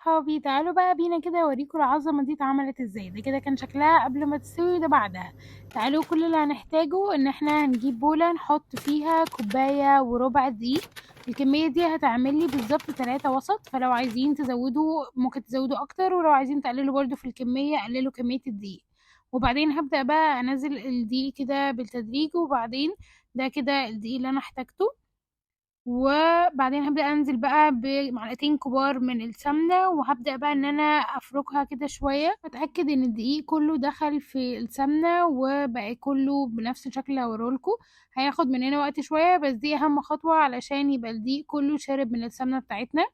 صحابي تعالوا بقى بينا كده اوريكم العظمة دي اتعملت ازاي. ده كده كان شكلها قبل ما تستوي وده بعدها. تعالوا كل اللي هنحتاجه ان احنا هنجيب بولة نحط فيها كوباية وربع دقيق. الكمية دي هتعمل لي بالظبط 3 وسط، فلو عايزين تزودوا ممكن تزودوا اكتر، ولو عايزين تقللوا برضو في الكمية قللوا كمية الدقيق. وبعدين هبدأ بقى انزل الدقيق كده بالتدريج، وبعدين ده كده الدقيق اللي انا احتاجته. وبعدين هابدأ أنزل بقى بمعلقتين كبار من السمنة، وهابدأ بقى إن أنا أفركها كده شوية، أتأكد إن الدقيق كله دخل في السمنة وبقى كله بنفس الشكل اللي هوريهولكوا. هياخد مننا وقت شوية، بس دي أهم خطوة علشان يبقى الدقيق كله شرب من السمنة بتاعتنا.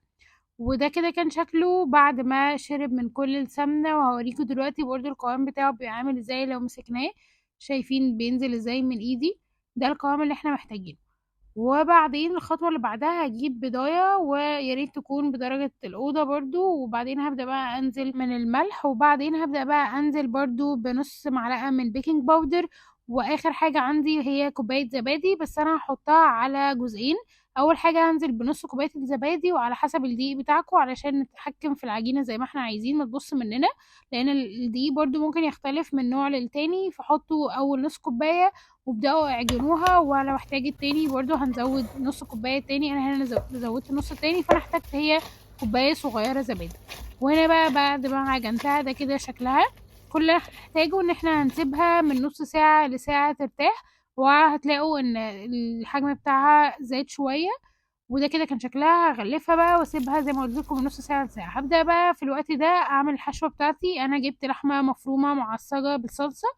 وده كده كان شكله بعد ما شرب من كل السمنة، وهوريكوا دلوقتي برضو القوام بتاعه بيبقى عامل ازاي لو مسكناه. شايفين بينزل ازاي من ايدي؟ ده القوام اللي احنا محتاجينه. وبعدين الخطوة اللي بعدها هاجيب بضاية، ويا ريت تكون بدرجة الأوضة برضو، وبعدين هابدأ بقى أنزل من الملح، وبعدين هابدأ بقى أنزل برضو بنص معلقة من بيكنج باودر. وآخر حاجة عندي هي كوباية زبادي، بس أنا هحطها على جزئين. أول حاجة هنزل بنص كوباية الزبادي، وعلى حسب الدقيق بتاعكم علشان نتحكم في العجينة زي ما احنا عايزين، ما تبص مننا، لأن الدقيق برضو ممكن يختلف من نوع للتاني. فحطوا أول نص كوباية وابدأوا اعجنوها، ولو احتاجت تاني برضو هنزود نص كوباية تاني. انا هنا زودت نص تاني، فانا احتاجت هي كوباية صغيرة زبادي. وهنا بقى بعد ما عجنتها ده كده شكلها. كل اللي هنحتاجه ان احنا هنسيبها من نص ساعة لساعة ترتاح، وهتلاقوا ان الحجم بتاعها زاد شوية. وده كده كان شكلها. هغلفها بقى واسيبها زي ما قلت لكم من نص ساعة لساعة. هبدأ بقى في الوقت ده اعمل الحشوة بتاعتي. انا جبت لحمة مفرومة معصجة بالصلصة،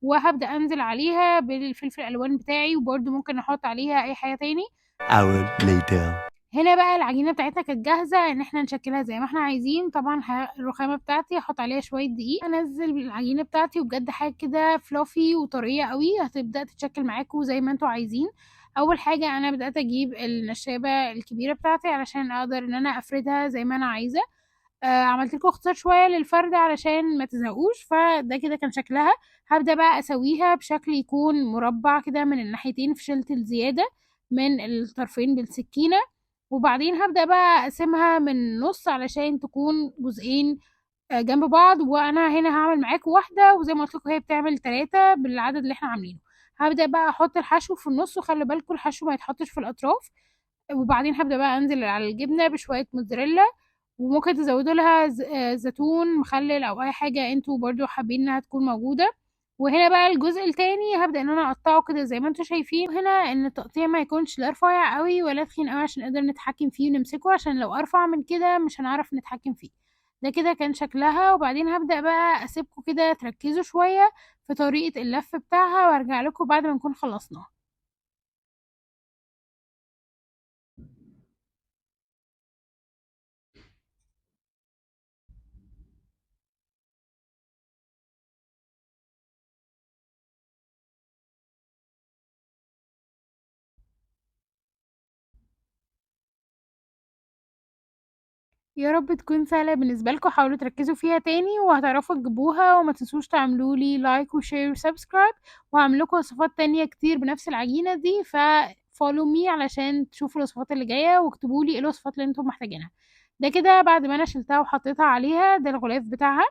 وهبدأ انزل عليها بالفلفل الالوان بتاعي، وبرده ممكن احط عليها اي حاجة تاني. Hour later. هنا بقى العجينة بتاعتنا كانت جاهزة ان احنا نشكلها زي ما احنا عايزين. طبعا الرخامة بتاعتي هحط عليها شوية دقيق، انزل بالعجينة بتاعتي، وبجد حاجة كده فلافي وطرية قوي، هتبدأ تتشكل معاكم زي ما انتوا عايزين. اول حاجة انا بدأت اجيب النشابة الكبيرة بتاعتي علشان اقدر ان انا افردها زي ما انا عايزة. عملت لكم اختصار شوية للفرد علشان ما تزهقوش. فده كده كان شكلها. هبدأ بقى اسويها بشكل يكون مربع كده من الناحيتين، فشلت الزيادة من الطرفين بالسكينة. وبعدين هبدأ بقى اقسمها من النص علشان تكون جزئين جنب بعض. وانا هنا هعمل معاكم واحدة، وزي ما قلت لكم هي بتعمل 3 بالعدد اللي احنا عاملينه. هبدأ بقى احط الحشو في النص، وخلي بالكم الحشو ما يتحطش في الاطراف. وبعدين هابدأ بقى أنزل على الجبنة بشوية موتزاريلا، وممكن تزودوا لها زيتون مخلل أو أي حاجة انتوا برضو حابين انها تكون موجودة. وهنا بقى الجزء التاني هبدأ ان انا اقطعه كده زي ما انتوا شايفين. هنا ان التقطيع ما يكونش لا رفيع قوي ولا تخين قوي عشان نقدر نتحكم فيه ونمسكه، عشان لو ارفع من كده مش هنعرف نتحكم فيه. ده كده كان شكلها. وبعدين هبدأ بقى اسيبكم كده تركزوا شوية في طريقة اللف بتاعها، وارجع لكم بعد ما نكون خلصناها. يا رب تكون سهلة بالنسبة لكم. حاولوا تركزوا فيها تاني وهتعرفوا تجيبوها. وما تنسوش تعملوا لي لايك وشير وسبسكرايب، وهعمل لكم وصفات تانية كتير بنفس العجينة دي. فولو مي علشان تشوفوا الوصفات اللي جاية، واكتبوا لي ايه الوصفات اللي انتم محتاجينها. ده كده بعد ما انا شلتها وحطيتها عليها ده الغلاف بتاعها.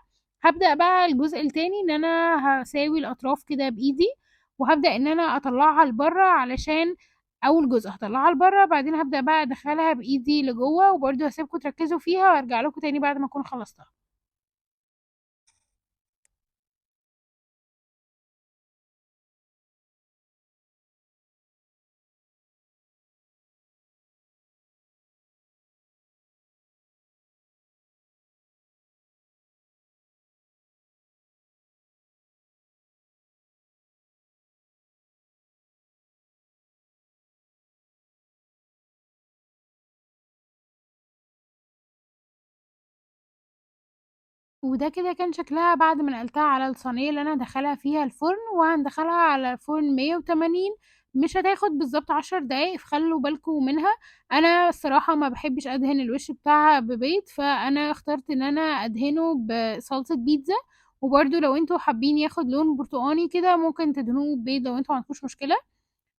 هبدأ بقى الجزء التاني ان انا هساوي الاطراف كده بايدي، وهبدأ ان انا اطلعها لبره. علشان اول جزء هطلعها لبره، بعدين هبدأ بقى ادخلها بايدي لجوه، وبرده هسيبكم تركزوا فيها وارجع لكم تاني بعد ما اكون خلصتها. وده كده كان شكلها بعد ما نقلتها على الصينية اللي انا هدخلها فيها الفرن. وهندخلها على فرن 180. مش هتاخد بالظبط 10 دقايق، فخلوا بالكم منها. انا الصراحة ما بحبش ادهن الوش بتاعها ببيض، فانا اخترت ان انا ادهنه بصلصة بيتزا. وبرده لو انتوا حابين ياخد لون برتقاني كده ممكن تدهنوه ببيض لو انتوا معندكوش مشكلة.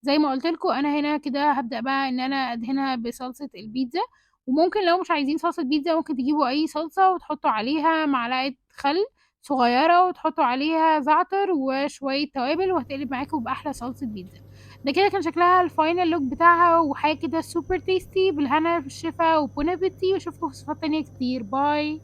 زي ما قلت لكم انا هنا كده هبدأ بقى ان انا ادهنها بصلصة البيتزا. وممكن لو مش عايزين صلصة بيتزا ممكن تجيبوا أي صلصة وتحطوا عليها معلقة خل صغيرة وتحطوا عليها زعتر وشوية توابل وهتقلب معاكم بأحلى صلصة بيتزا. ده كده كان شكلها الفاينل لوك بتاعها وحاجة كده سوبر تيستي. بالهنا بالشفا وبون ابيتي، واشوفكم في وصفات تانية كتير. باي.